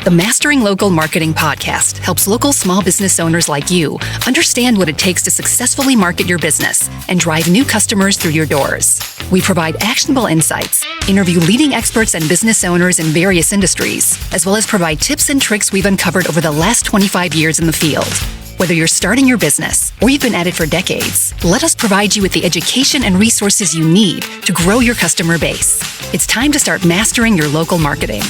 The Mastering Local Marketing podcast helps local small business owners like you understand what it takes to successfully market your business and drive new customers through your doors. We provide actionable insights, interview leading experts and business owners in various industries, as well as provide tips and tricks we've uncovered over the last 25 years in the field. Whether you're starting your business or you've been at it for decades, let us provide you with the education and resources you need to grow your customer base. It's time to start mastering your local marketing.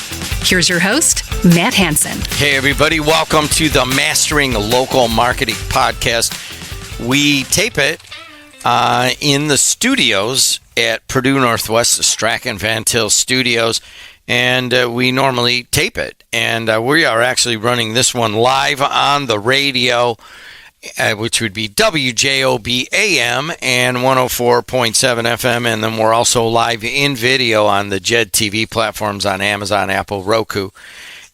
Here's your host, Matt Hanson. Hey, everybody. Welcome to the Mastering Local Marketing podcast. We tape it in the studios at Purdue Northwest, the Strachan Van Til Studios, and we normally tape it. And we are actually running this one live on the radio, which would be WJOB AM and 104.7 FM. And then we're also live in video on the JED TV platforms on Amazon, Apple, Roku.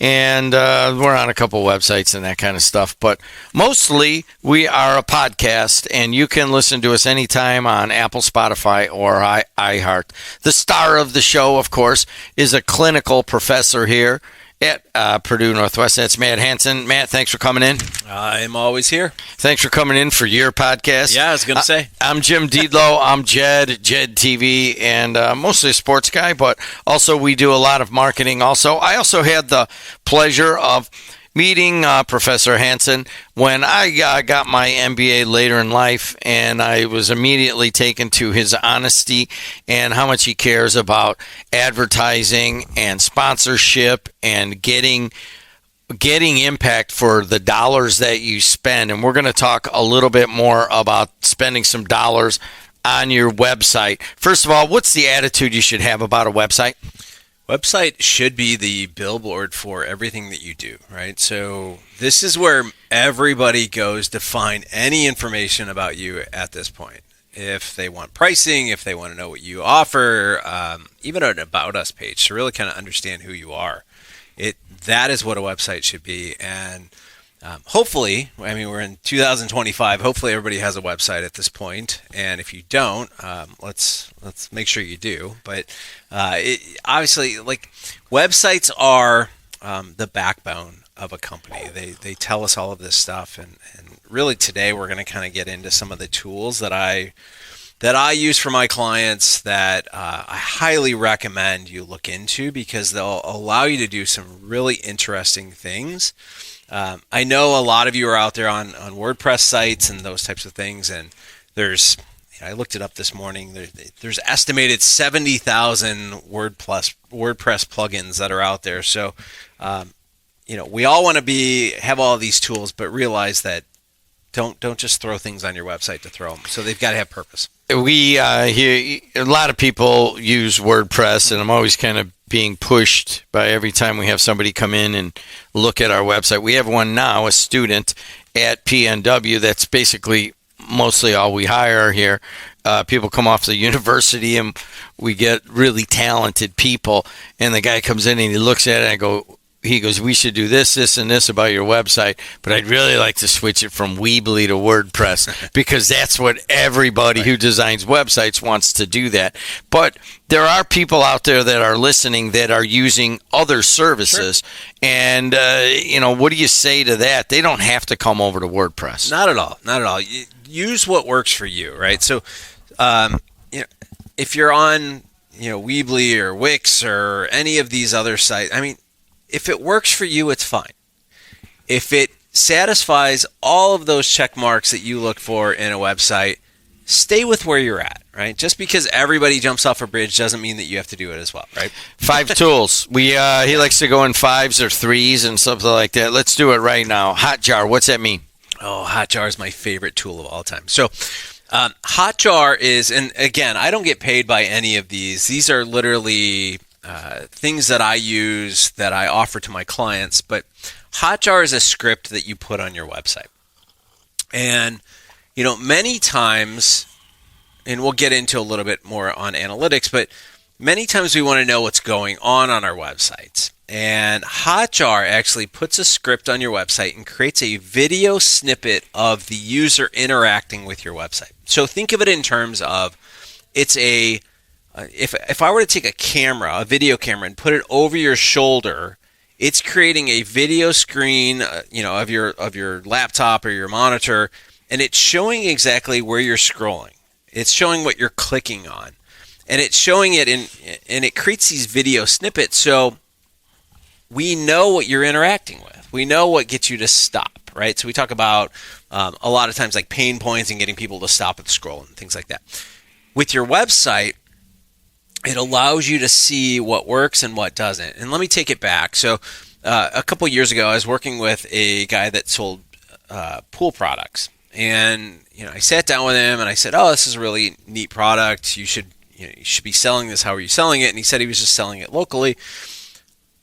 And we're on a couple websites and that kind of stuff. But mostly we are a podcast, and you can listen to us anytime on Apple, Spotify, or iHeart. The star of the show, of course, is a clinical professor here at Purdue Northwest. That's Matt Hanson. Matt, thanks for coming in. I'm always here. Thanks for coming in for your podcast. Yeah, I was going to say. I'm Jim Diedlow. I'm Jed TV, and mostly a sports guy, but also we do a lot of marketing also. I also had the pleasure of meeting Professor Hanson when I got my MBA later in life, and I was immediately taken to his honesty and how much he cares about advertising and sponsorship and getting impact for the dollars that you spend. And we're going to talk a little bit more about spending some dollars on your website. First of all, what's the attitude you should have about a website? Website should be the billboard for everything that you do, right? So this is where everybody goes to find any information about you at this point. If they want pricing, if they want to know what you offer, even an About Us page to really kind of understand who you are. That is what a website should be. And hopefully, I mean, we're in 2025. Hopefully everybody has a website at this point. And if you don't, let's make sure you do. But obviously, like, websites are the backbone of a company. They tell us all of this stuff. And really today we're going to kind of get into some of the tools that I use for my clients that I highly recommend you look into, because they'll allow you to do some really interesting things. I know a lot of you are out there on WordPress sites and those types of things, and I looked it up this morning. There's estimated 70,000 WordPress plugins that are out there. So, we all want to have all these tools, but realize that don't just throw things on your website to throw them. So they've got to have purpose. We hear a lot of people use WordPress, and I'm always kind of being pushed by every time we have somebody come in and look at our website. We have one now, a student at PNW. That's basically mostly all we hire here. People come off the university, and we get really talented people. And the guy comes in and he looks at it, and he goes, we should do this, this, and this about your website, but I'd really like to switch it from Weebly to WordPress, because that's what everybody who designs websites wants to do that. But there are people out there that are listening that are using other services. Sure. And, what do you say to that? They don't have to come over to WordPress. Not at all. Not at all. Use what works for you, right? So, if you're on, Weebly or Wix or any of these other sites, I mean, if it works for you, it's fine. If it satisfies all of those check marks that you look for in a website, stay with where you're at, right? Just because everybody jumps off a bridge doesn't mean that you have to do it as well, right? 5 tools. He likes to go in 5s or 3s and something like that. Let's do it right now. Hotjar, what's that mean? Oh, Hotjar is my favorite tool of all time. So Hotjar is, and again, I don't get paid by any of these. These are literally things that I use, that I offer to my clients. But Hotjar is a script that you put on your website. And, many times, and we'll get into a little bit more on analytics, but many times we want to know what's going on our websites. And Hotjar actually puts a script on your website and creates a video snippet of the user interacting with your website. So think of it in terms of, it's if I were to take a video camera, and put it over your shoulder It's creating a video screen, of your laptop or your monitor, and it's showing exactly where you're scrolling. It's showing what you're clicking on, and it's showing it and it creates these video snippets. So we know what you're interacting with. We know what gets you to stop, right? So we talk about a lot of times like pain points and getting people to stop at scroll and things like that. With your website, it allows you to see what works and what doesn't. And let me take it back. So a couple years ago, I was working with a guy that sold pool products. And I sat down with him and I said, "Oh, this is a really neat product. You should be selling this. How are you selling it?" And he said he was just selling it locally.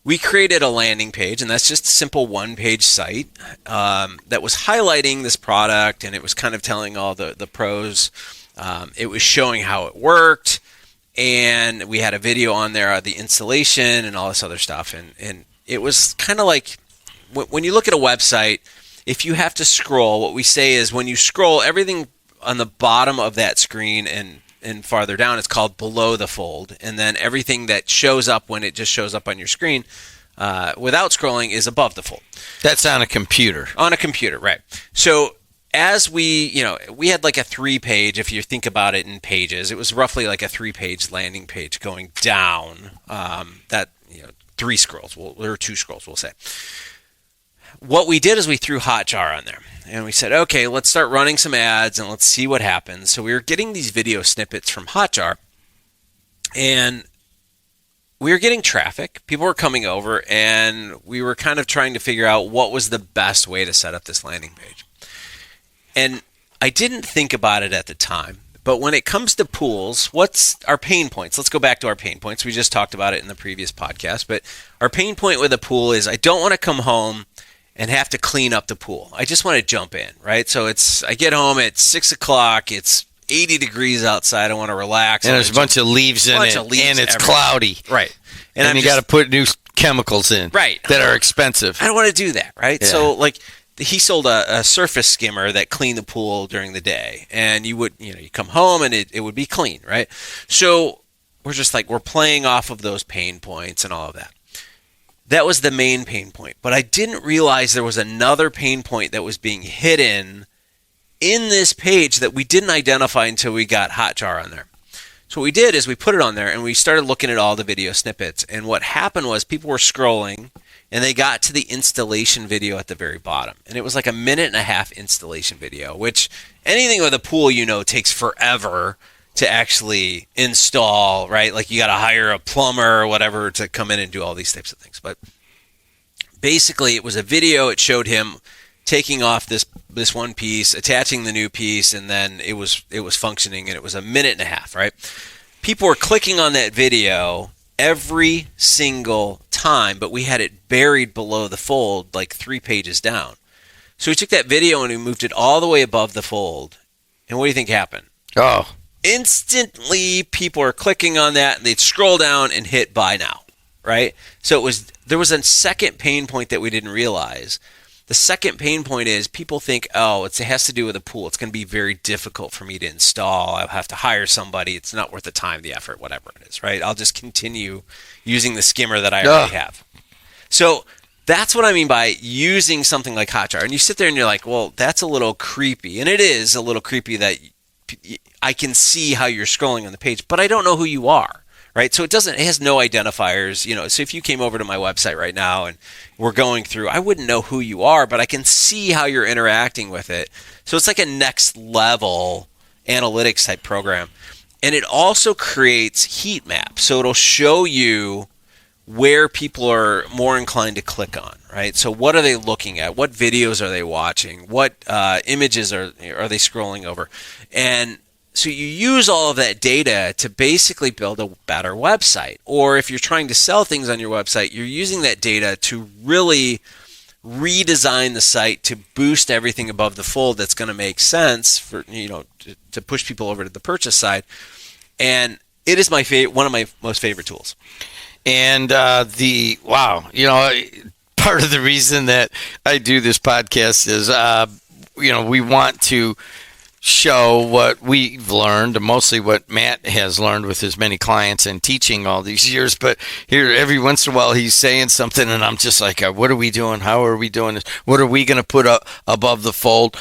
We created a landing page, and that's just a simple one-page site that was highlighting this product, and it was kind of telling all the pros. It was showing how it worked. And we had a video on there of the installation and all this other stuff. And it was kind of like when you look at a website, if you have to scroll, what we say is when you scroll, everything on the bottom of that screen and farther down, it's called below the fold. And then everything that shows up when it just shows up on your screen without scrolling is above the fold. That's on a computer. On a computer, right. So as we had like a 3-page, if you think about it in pages, it was roughly like a 3-page landing page going down 3 scrolls, or 2 scrolls, we'll say. What we did is we threw Hotjar on there, and we said, okay, let's start running some ads and let's see what happens. So we were getting these video snippets from Hotjar, and we were getting traffic. People were coming over, and we were kind of trying to figure out what was the best way to set up this landing page. And I didn't think about it at the time, but when it comes to pools, what's our pain points? Let's go back to our pain points. We just talked about it in the previous podcast, but our pain point with a pool is I don't want to come home and have to clean up the pool. I just want to jump in, right? So I get home at 6 o'clock, it's 80 degrees outside, I want to relax. And there's a bunch of leaves in it, and it's cloudy. Right. And you got to put new chemicals in that are expensive. I don't want to do that, right? Yeah. So he sold a surface skimmer that cleaned the pool during the day, and you come home and it would be clean, right? So we're just we're playing off of those pain points and all of that. That was the main pain point, but I didn't realize there was another pain point that was being hidden in this page that we didn't identify until we got Hotjar on there. So what we did is we put it on there and we started looking at all the video snippets, and what happened was people were scrolling and they got to the installation video at the very bottom. And it was like a 1.5-minute installation video, which anything with a pool, takes forever to actually install, right? Like you got to hire a plumber or whatever to come in and do all these types of things. But basically it was a video. It showed him taking off this one piece, attaching the new piece, and then it was functioning, and it was 1.5 minutes, right? People were clicking on that video every single time, but we had it buried below the fold, like 3 pages down. So we took that video and we moved it all the way above the fold. And what do you think happened? Oh. Instantly, people are clicking on that, and they'd scroll down and hit buy now, right? So there was a second pain point that we didn't realize. The second pain point is people think, it has to do with a pool. It's going to be very difficult for me to install. I'll have to hire somebody. It's not worth the time, the effort, whatever it is, right? I'll just continue using the skimmer that I already have. So that's what I mean by using something like Hotjar. And you sit there and you're like, well, that's a little creepy. And it is a little creepy that I can see how you're scrolling on the page, but I don't know who you are. Right, so it has no identifiers, so if you came over to my website right now and we're going through, I wouldn't know who you are, but I can see how you're interacting with it. So it's like a next level analytics type program. And it also creates heat maps. So it'll show you where people are more inclined to click on, right? So what are they looking at? What videos are they watching? What images are they scrolling over? And so you use all of that data to basically build a better website. Or if you're trying to sell things on your website, you're using that data to really redesign the site to boost everything above the fold that's going to make sense for to push people over to the purchase side. And it is one of my most favorite tools. And part of the reason that I do this podcast is we want to show what we've learned, mostly what Matt has learned with his many clients and teaching all these years. But here, every once in a while, he's saying something, and I'm just like, what are we doing? How are we doing this? What are we going to put up above the fold?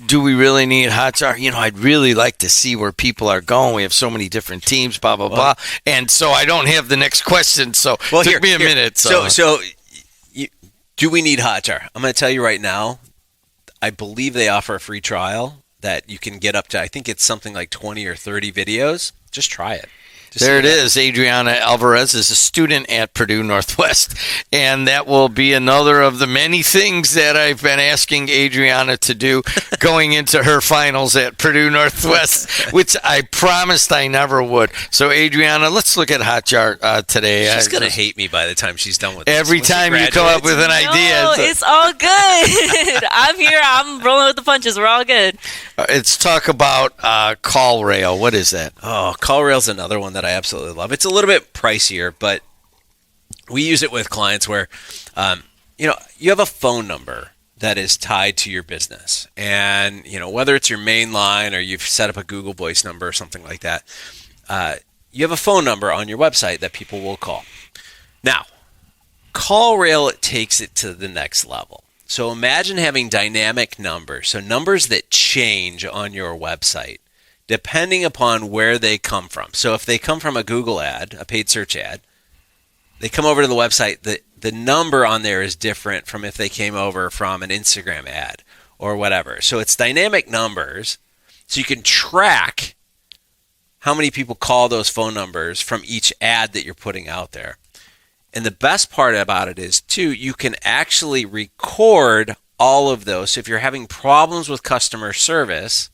Do we really need Hotjar? I'd really like to see where people are going. We have so many different teams, blah, blah, blah. And so I don't have the next question, so it took me a minute. So do we need Hotjar? I'm going to tell you right now, I believe they offer a free trial that you can get up to, I think it's something like 20 or 30 videos. Just try it. There it is. Adriana Alvarez is a student at Purdue Northwest, and that will be another of the many things that I've been asking Adriana to do going into her finals at Purdue Northwest, which I promised I never would. So, Adriana, let's look at Hotjar today. She's going to hate me by the time she's done with this. Every time you come up with an idea. No, it's all good. I'm here. I'm rolling with the punches. We're all good. Let's talk about CallRail. What is that? Oh, CallRail's another one that I absolutely love. It's a little bit pricier, but we use it with clients where, you have a phone number that is tied to your business. And, whether it's your main line or you've set up a Google Voice number or something like that, you have a phone number on your website that people will call. Now, CallRail takes it to the next level. So imagine having dynamic numbers, so numbers that change on your website depending upon where they come from. So if they come from a Google ad, a paid search ad, they come over to the website, the number on there is different from if they came over from an Instagram ad or whatever. So it's dynamic numbers, so you can track how many people call those phone numbers from each ad that you're putting out there. And the best part about it is, too, you can actually record all of those. So if you're having problems with customer service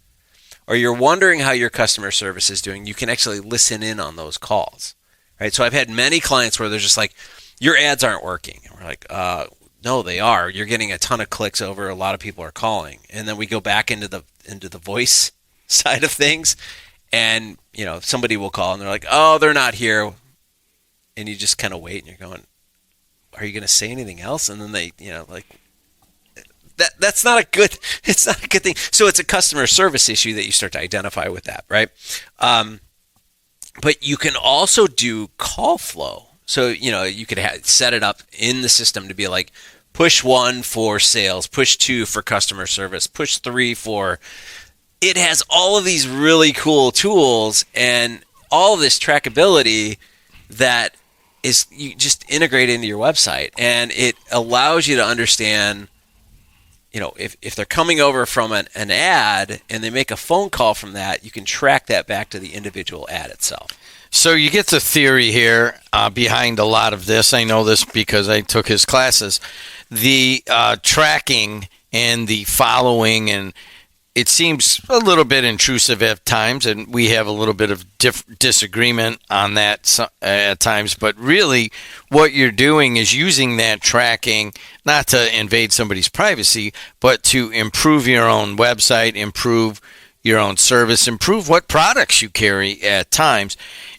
or you're wondering how your customer service is doing, you can actually listen in on those calls. Right? So I've had many clients where they're just like, your ads aren't working. And we're like, no, they are. You're getting a ton of clicks over. A lot of people are calling. And then we go back into the voice side of things, and somebody will call and they're like, oh, they're not here. And you just kind of wait, and you're going, are you going to say anything else? And then they, that's not a good, it's not a good thing. So it's a customer service issue that you start to identify with that, right? But you can also do call flow. So, you could set it up in the system to be like, push 1 for sales, push 2 for customer service, push 3 for, it has all of these really cool tools and all this trackability that is you just integrate into your website, and it allows you to understand, if they're coming over from an ad and they make a phone call from that, you can track that back to the individual ad itself. So you get the theory here behind a lot of this. I know this because I took his classes. The tracking and the following, and it seems a little bit intrusive at times, and we have a little bit of disagreement on that at times. But really, what you're doing is using that tracking not to invade somebody's privacy, but to improve your own website, improve your own service, improve what products you carry at times.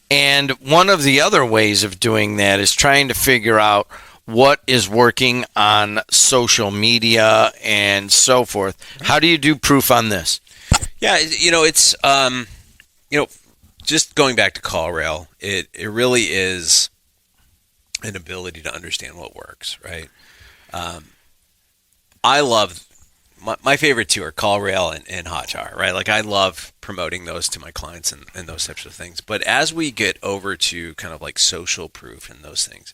And one of the other ways of doing that is trying to figure out what is working on social media and so forth. How do you do proof on this? Yeah, it's just going back to CallRail, it really is an ability to understand what works, right? I love my favorite two are CallRail and Hotjar, right? Like I love promoting those to my clients and those types of things. But as we get over to kind of like social proof and those things,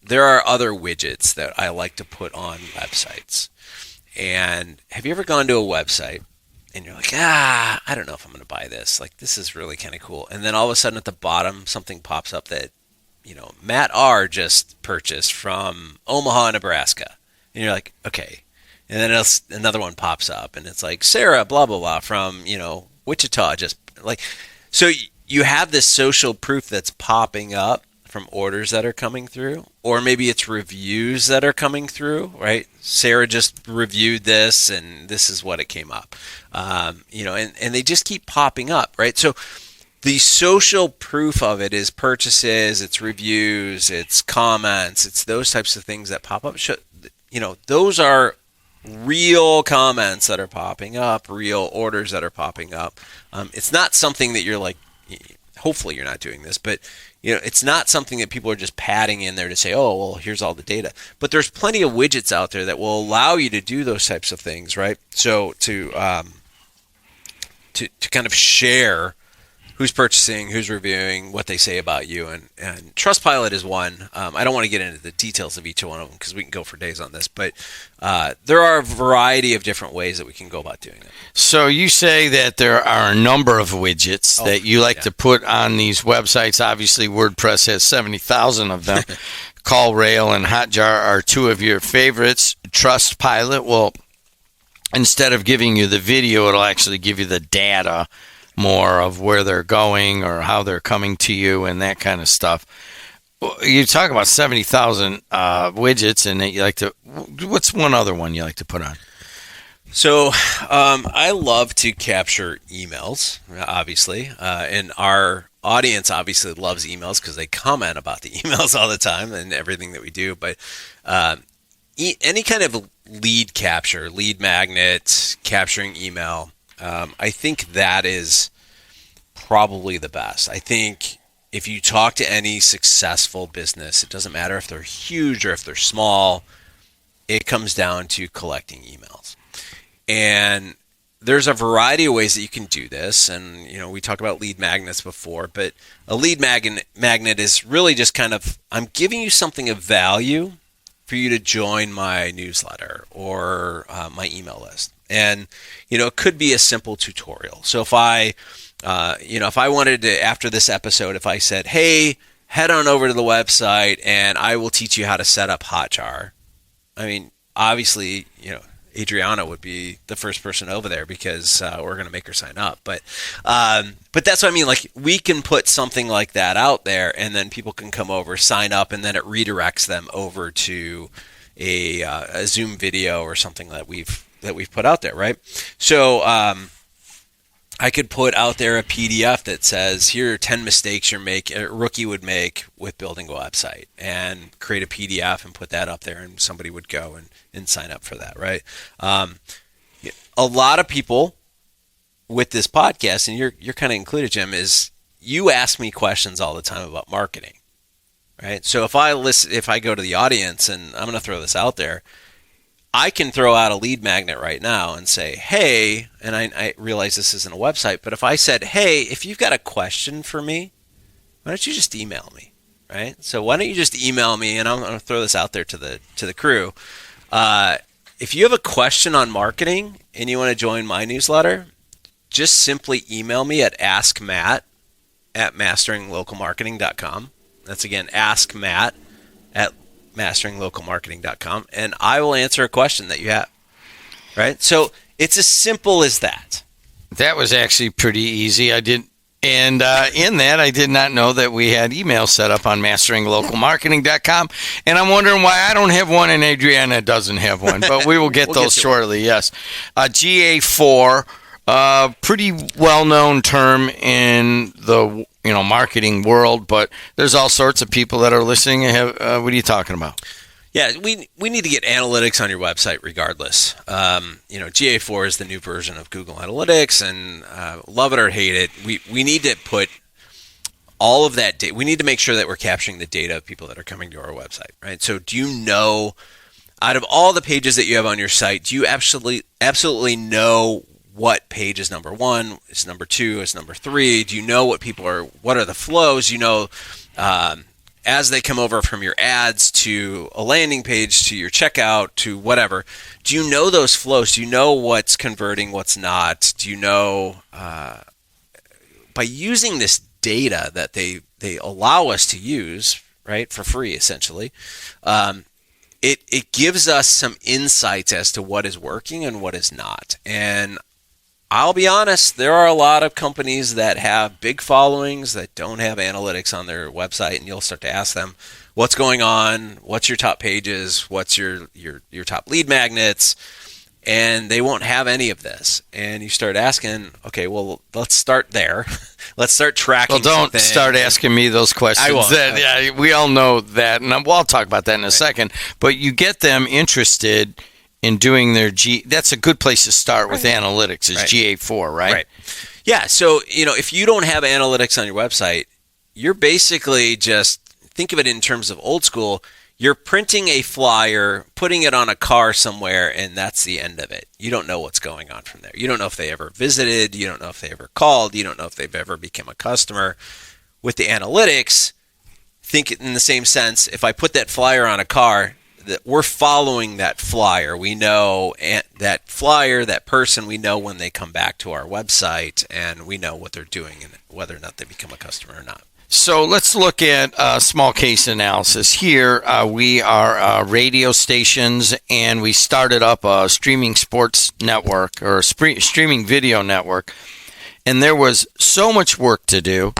there are other widgets that I like to put on websites. And have you ever gone to a website and you're like, I don't know if I'm going to buy this. Like, this is really kind of cool. And then all of a sudden at the bottom, something pops up that, Matt R. just purchased from Omaha, Nebraska. And you're like, okay. And then another one pops up and it's like, Sarah, blah, blah, blah, from, Wichita. Just like, so you have this social proof that's popping up from orders that are coming through, or maybe it's reviews that are coming through, right? Sarah just reviewed this and this is what it came up, and they just keep popping up, right? So the social proof of it is purchases, it's reviews, it's comments, it's those types of things that pop up. Those are real comments that are popping up, real orders that are popping up. It's not something that you're like, hopefully you're not doing this, but it's not something that people are just padding in there to say, oh, well, here's all the data. But there's plenty of widgets out there that will allow you to do those types of things, right? So to kind of share who's purchasing, who's reviewing, what they say about you. And Trustpilot is one. I don't want to get into the details of each one of them because we can go for days on this. But there are a variety of different ways that we can go about doing it. So you say that there are a number of widgets that you like to put on these websites. Obviously, WordPress has 70,000 of them. CallRail and Hotjar are two of your favorites. Trustpilot will, instead of giving you the video, it'll actually give you the data more of where they're going or how they're coming to you and that kind of stuff. You talk about 70,000 widgets, and you like to. What's one other one you like to put on? So I love to capture emails, obviously, and our audience obviously loves emails because they comment about the emails all the time and everything that we do. But any kind of lead capture, lead magnet, capturing email, I think that is probably the best. I think if you talk to any successful business, it doesn't matter if they're huge or if they're small, it comes down to collecting emails. And there's a variety of ways that you can do this. And, we talked about lead magnets before, but a lead magnet is really just kind of, I'm giving you something of value for you to join my newsletter or my email list. And, it could be a simple tutorial. So if I wanted to, after this episode, if I said, hey, head on over to the website and I will teach you how to set up Hotjar. I mean, obviously, Adriana would be the first person over there because we're going to make her sign up. But that's what I mean. Like, we can put something like that out there, and then people can come over, sign up, and then it redirects them over to a Zoom video or something that we've put out there, right? So I could put out there a PDF that says, here are 10 mistakes a rookie would make with building a website, and create a PDF and put that up there, and somebody would go and sign up for that, right? A lot of people with this podcast, and you're kind of included, Jim, is you ask me questions all the time about marketing, right? So if I go to the audience, and I'm going to throw this out there, I can throw out a lead magnet right now and say, hey, and I realize this isn't a website, but if I said, hey, if you've got a question for me, why don't you just email me, right? So why don't you just email me, and I'm going to throw this out there to the crew. If you have a question on marketing and you want to join my newsletter, just simply email me at askmatt@masteringLocalMarketing.com. That's again, askmatt@masteringLocalMarketing.com, and I will answer a question that you have, right? So it's as simple as that. That was actually pretty easy. In that, I did not know that we had email set up on masteringLocalMarketing.com, and I'm wondering why I don't have one and Adriana doesn't have one, but we will get those shortly, yes. GA4, pretty well-known term in the marketing world, but there's all sorts of people that are listening. What are you talking about? Yeah, we need to get analytics on your website regardless. GA4 is the new version of Google Analytics, and love it or hate it, we need to put all of that data. We need to make sure that we're capturing the data of people that are coming to our website, right? So do you know, out of all the pages that you have on your site, do you absolutely know what page is number 1, is number 2, is number 3? Do you know what are the flows? As they come over from your ads to a landing page to your checkout to whatever, do you know those flows? Do you know what's converting, what's not? Do you know, by using this data that they allow us to use, right, for free essentially, it gives us some insights as to what is working and what is not. And I'll be honest, there are a lot of companies that have big followings that don't have analytics on their website, and you'll start to ask them, what's going on? What's your top pages? What's your top lead magnets? And they won't have any of this. And you start asking, okay, well, let's start there. Let's start tracking. Well, don't start asking me those questions. I won't. Yeah, we all know that, and I'll talk about that in a second. But you get them interested in doing their that's a good place to start with analytics is Right. GA4, right? Right. Yeah. So, if you don't have analytics on your website, you're basically just think of it in terms of old school. You're printing a flyer, putting it on a car somewhere, and that's the end of it. You don't know what's going on from there. You don't know if they ever visited. You don't know if they ever called. You don't know if they've ever become a customer. With the analytics, think in the same sense. If I put that flyer on a car, that we're following that flyer. We know that flyer, that person, we know when they come back to our website, and we know what they're doing and whether or not they become a customer or not. So let's look at a small case analysis. Here we are radio stations, and we started up a streaming sports network or a streaming video network. And there was so much work to do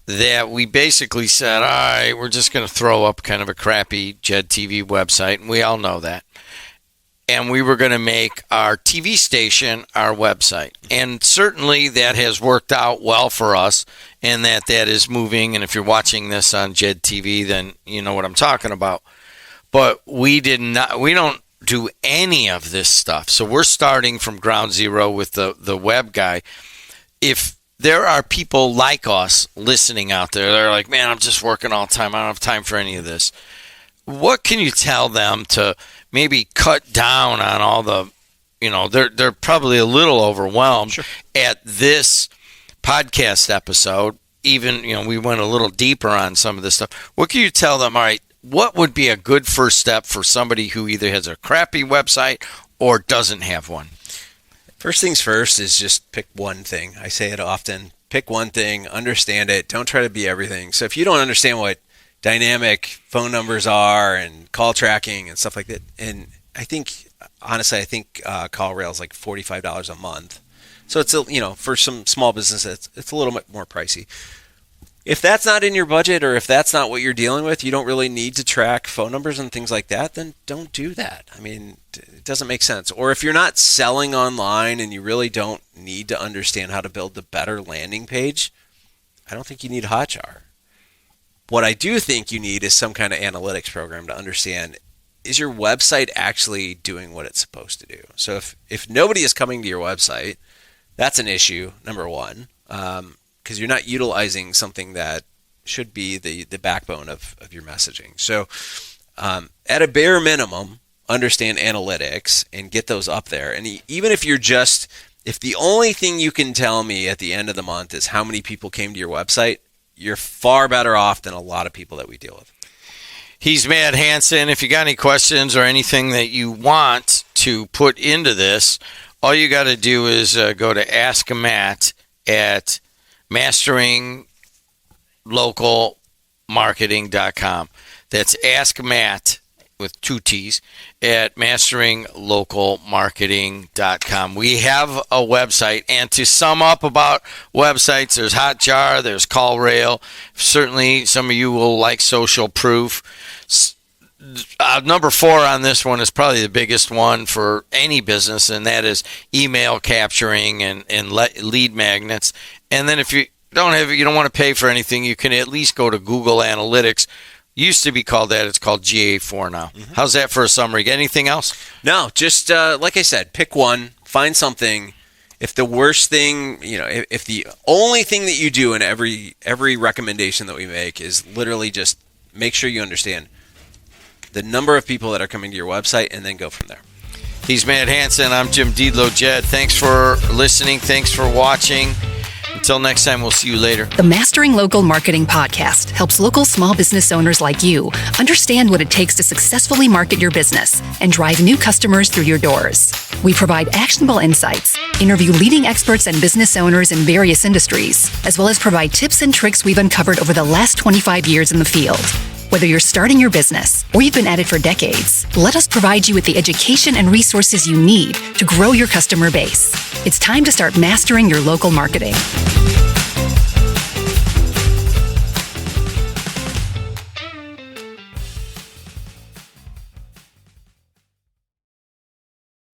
that we basically said, all right, we're just going to throw up kind of a crappy JED TV website, and we all know that. And we were going to make our TV station our website. And certainly that has worked out well for us, and that is moving. And if you're watching this on JED TV, then you know what I'm talking about. But we don't do any of this stuff. So we're starting from ground zero with the web guy. If there are people like us listening out there, they're like, man, I'm just working all the time. I don't have time for any of this. What can you tell them to maybe cut down on all the, they're probably a little overwhelmed at this podcast episode. Even, we went a little deeper on some of this stuff. What can you tell them? All right, what would be a good first step for somebody who either has a crappy website or doesn't have one? First things first is just pick one thing. I say it often. Pick one thing, understand it. Don't try to be everything. So if you don't understand what dynamic phone numbers are and call tracking and stuff like that, and I think CallRail is like $45 a month. So it's for some small businesses, it's a little bit more pricey. If that's not in your budget, or if that's not what you're dealing with, you don't really need to track phone numbers and things like that, then don't do that. I mean, it doesn't make sense. Or if you're not selling online and you really don't need to understand how to build the better landing page, I don't think you need Hotjar. What I do think you need is some kind of analytics program to understand, is your website actually doing what it's supposed to do? So if nobody is coming to your website, that's an issue, number one. Because you're not utilizing something that should be the backbone of your messaging. So at a bare minimum, understand analytics and get those up there. And even if if the only thing you can tell me at the end of the month is how many people came to your website, you're far better off than a lot of people that we deal with. He's Matt Hanson. If you got any questions or anything that you want to put into this, all you got to do is go to Ask Matt at masteringlocalmarketing.com. That's Ask Matt with 2 T's at masteringlocalmarketing.com. We have a website, and to sum up about websites, there's Hotjar, there's CallRail. Certainly some of you will like Social Proof. Number 4 on this one is probably the biggest one for any business, and that is email capturing and lead magnets. And then if you don't want to pay for anything, you can at least go to Google Analytics. Used to be called that. It's called GA4 now. Mm-hmm. How's that for a summary? Anything else? No, just like I said, pick one, find something. If the worst thing, if the only thing that you do in every recommendation that we make is literally just make sure you understand the number of people that are coming to your website, and then go from there. He's Matt Hanson. I'm Jim Diedlow Jed. Thanks for listening. Thanks for watching. Until next time, we'll see you later. The Mastering Local Marketing Podcast helps local small business owners like you understand what it takes to successfully market your business and drive new customers through your doors. We provide actionable insights, interview leading experts and business owners in various industries, as well as provide tips and tricks we've uncovered over the last 25 years in the field. Whether you're starting your business or you've been at it for decades, let us provide you with the education and resources you need to grow your customer base. It's time to start mastering your local marketing.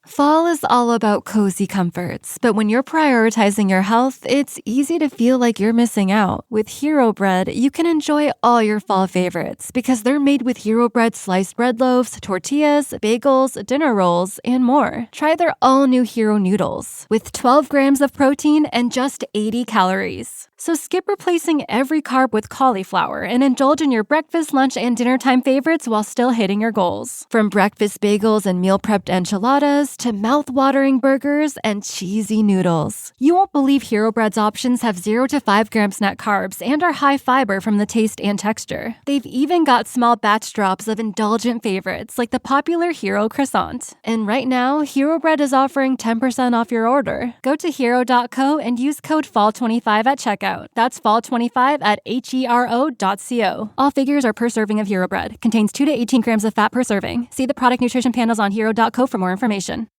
Fall is all about cozy comforts, but when you're prioritizing your health, it's easy to feel like you're missing out. With Hero Bread, you can enjoy all your fall favorites because they're made with Hero Bread sliced bread loaves, tortillas, bagels, dinner rolls, and more. Try their all-new Hero Noodles with 12 grams of protein and just 80 calories. So skip replacing every carb with cauliflower and indulge in your breakfast, lunch, and dinner time favorites while still hitting your goals. From breakfast bagels and meal prepped enchiladas to mouth-watering burgers and cheesy noodles. You won't believe Hero Bread's options have 0 to 5 grams net carbs and are high fiber from the taste and texture. They've even got small batch drops of indulgent favorites like the popular Hero Croissant. And right now, Hero Bread is offering 10% off your order. Go to hero.co and use code FALL25 at checkout. That's fall25 at hero.co. All figures are per serving of Hero Bread. Contains 2 to 18 grams of fat per serving. See the product nutrition panels on hero.co for more information.